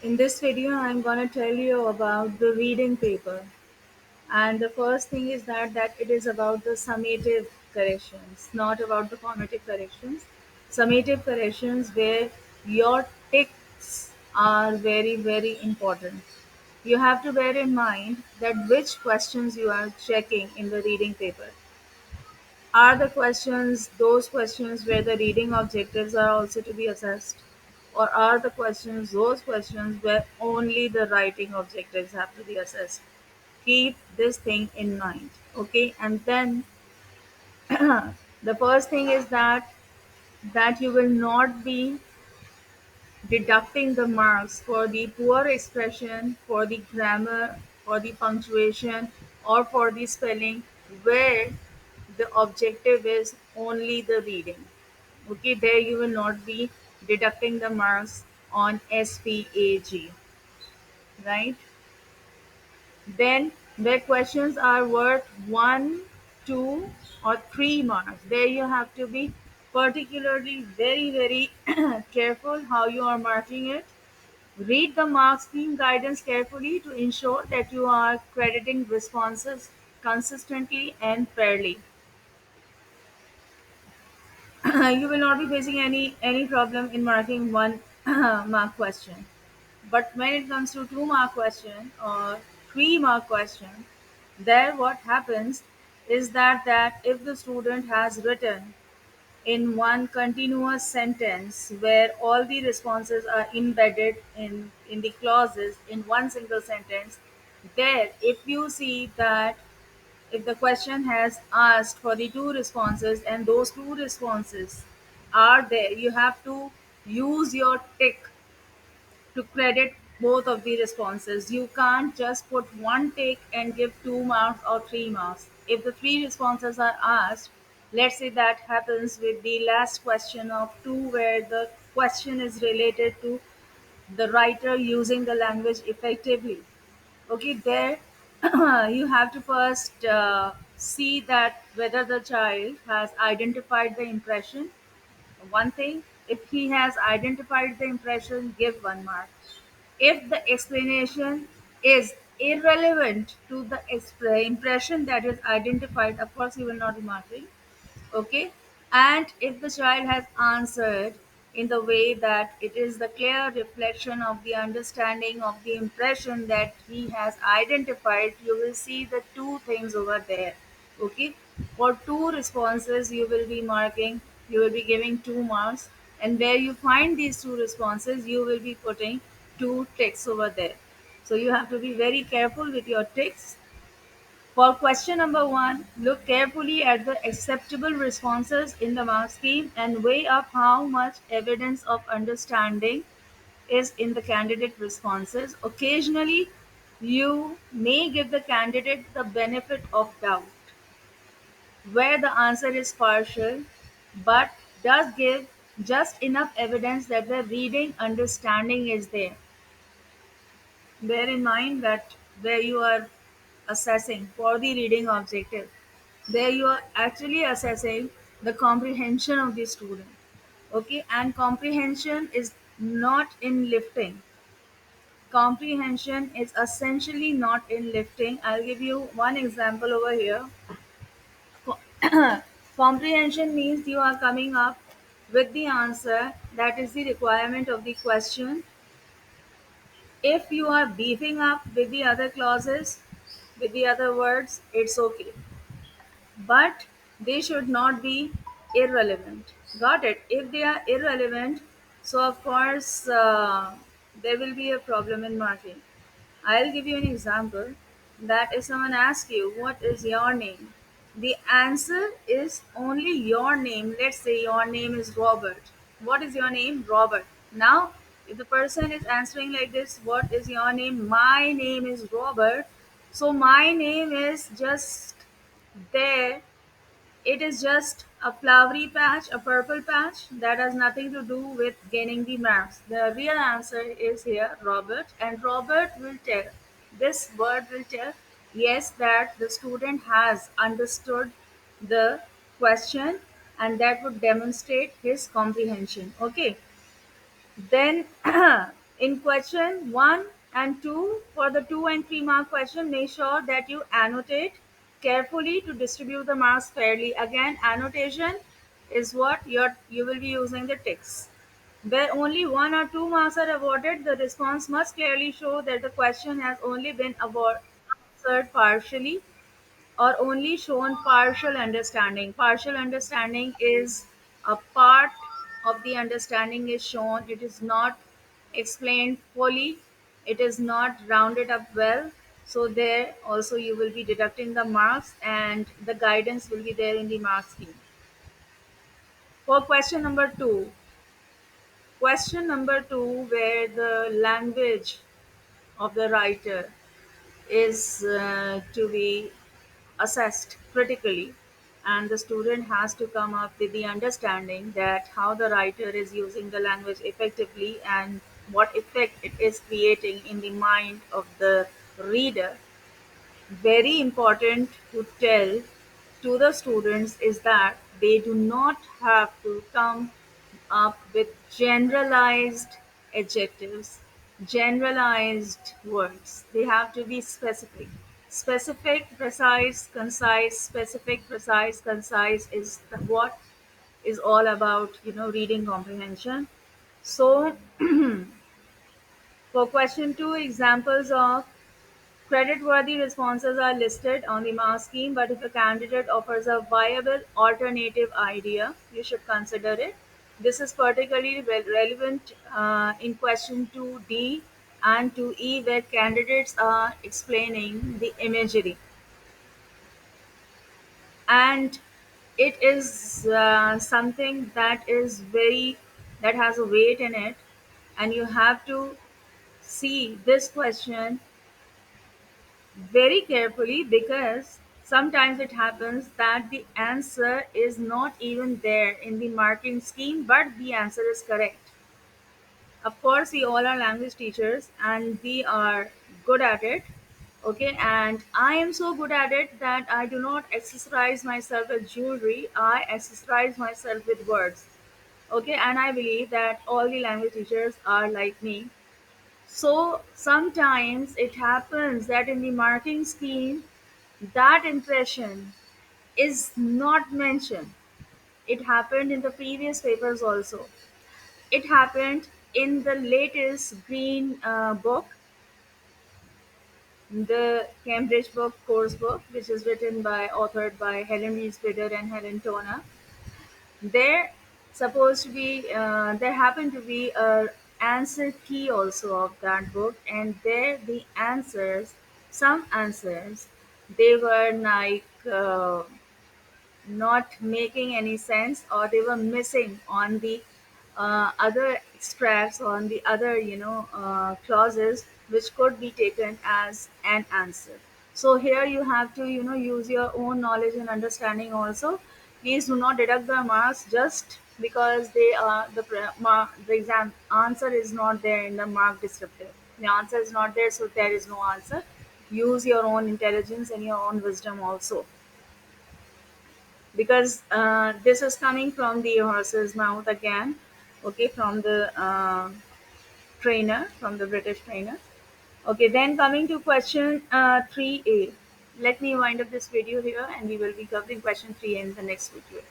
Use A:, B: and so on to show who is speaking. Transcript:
A: In this video, I'm going to tell you about the reading paper. And the first thing is that it is about the summative corrections, not about the formative corrections. Summative corrections where your ticks are very, very important. You have to bear in mind that which questions you are checking in the reading paper. Are the questions those questions where the reading objectives are also to be assessed? Or are the questions those questions where only the writing objectives have to be assessed? Keep this thing in mind. Okay, and then the first thing is that you will not be deducting the marks for the poor expression, for the grammar, for the punctuation, or for the spelling, where the objective is only the reading. Okay, there you will not be deducting the marks on SPAG, right? Then where questions are worth 1, 2, or 3 marks, there you have to be particularly very, very careful how you are marking it. Read the mark scheme guidance carefully to ensure that you are crediting responses consistently and fairly. You will not be facing any problem in marking one mark question. But when it comes to 2 mark question or 3 mark question, there what happens is that if the student has written in one continuous sentence where all the responses are embedded in the clauses in one single sentence, there if you see that if the question has asked for the 2 responses and those 2 responses are there, you have to use your tick to credit both of the responses. You can't just put one tick and give 2 marks or 3 marks. If the 3 responses are asked, let's say that happens with the last question of 2, where the question is related to the writer using the language effectively. Okay, there you have to first see that whether the child has identified the impression. One thing, if he has identified the impression, give 1 mark. If the explanation is irrelevant to the impression that is identified, of course, you will not be marking. Okay, and if the child has answered in the way that it is the clear reflection of the understanding of the impression that he has identified, you will see the 2 things over there. Okay, for 2 responses you will be marking, you will be giving 2 marks, and where you find these 2 responses you will be putting 2 ticks over there. So you have to be very careful with your ticks. For question number 1, look carefully at the acceptable responses in the mark scheme and weigh up how much evidence of understanding is in the candidate responses. Occasionally, you may give the candidate the benefit of doubt where the answer is partial, but does give just enough evidence that the reading understanding is there. Bear in mind that where you are assessing for the reading objective, there you are actually assessing the comprehension of the student. Okay, and comprehension is not in lifting. Comprehension is essentially not in lifting. I'll give you one example over here. Co- Comprehension means you are coming up with the answer that is the requirement of the question. If you are beefing up with the other clauses, with the other words, it's okay. But they should not be irrelevant. Got it? If they are irrelevant, so of course there will be a problem in marking. I'll give you an example that if someone asks you, what is your name? The answer is only your name. Let's say your name is Robert. What is your name? Robert. Now, if the person is answering like this, what is your name? My name is Robert. So, my name is just there, it is just a flowery patch, a purple patch that has nothing to do with gaining the marks. The real answer is here, Robert, and Robert will tell, this word will tell, yes, that the student has understood the question, and that would demonstrate his comprehension. Okay, then In question 1 and 2, for the 2 and 3 mark question, make sure that you annotate carefully to distribute the marks fairly. Again, annotation is what you will be using the ticks. Where only 1 or 2 marks are awarded, the response must clearly show that the question has only been answered partially or only shown partial understanding. Partial understanding is a part of the understanding is shown. It is not explained fully. It is not rounded up well. So there also you will be deducting the marks and the guidance will be there in the mark scheme. For question number two, where the language of the writer is to be assessed critically, and the student has to come up with the understanding that how the writer is using the language effectively and what effect it is creating in the mind of the reader. Very important to tell to the students is that they do not have to come up with generalized adjectives, generalized words. They have to be specific. Specific, precise, concise, specific, precise, concise is what is all about, reading comprehension. So, for question two, examples of credit-worthy responses are listed on the mark scheme, but if a candidate offers a viable alternative idea, you should consider it. This is particularly relevant in question 2D and 2E, where candidates are explaining the imagery. And it is something that has a weight in it, and you have to see this question very carefully, because sometimes it happens that the answer is not even there in the marking scheme, but the answer is correct. Of course, we all are language teachers and we are good at it. Okay, and I am so good at it that I do not accessorize myself with jewelry, I accessorize myself with words. Okay, and I believe that all the language teachers are like me. So sometimes it happens that in the marking scheme, that impression is not mentioned. It happened in the previous papers also. It happened in the latest green book, the Cambridge book, course book, which is authored by Helen Rees Bidder and Helen Toner. There there happened to be a answer key also of that book, and there the answers, some answers, they were like not making any sense, or they were missing on the other extracts, on the other clauses which could be taken as an answer. So here you have to use your own knowledge and understanding also. Please do not deduct the marks just because they are the exam answer is not there in the mark descriptive. The answer is not there, so there is no answer. Use your own intelligence and your own wisdom also, because this is coming from the horse's mouth again. Okay, from the trainer, from the British trainer. Okay, then coming to question 3a. Let me wind up this video here and we will be covering question 3 in the next video.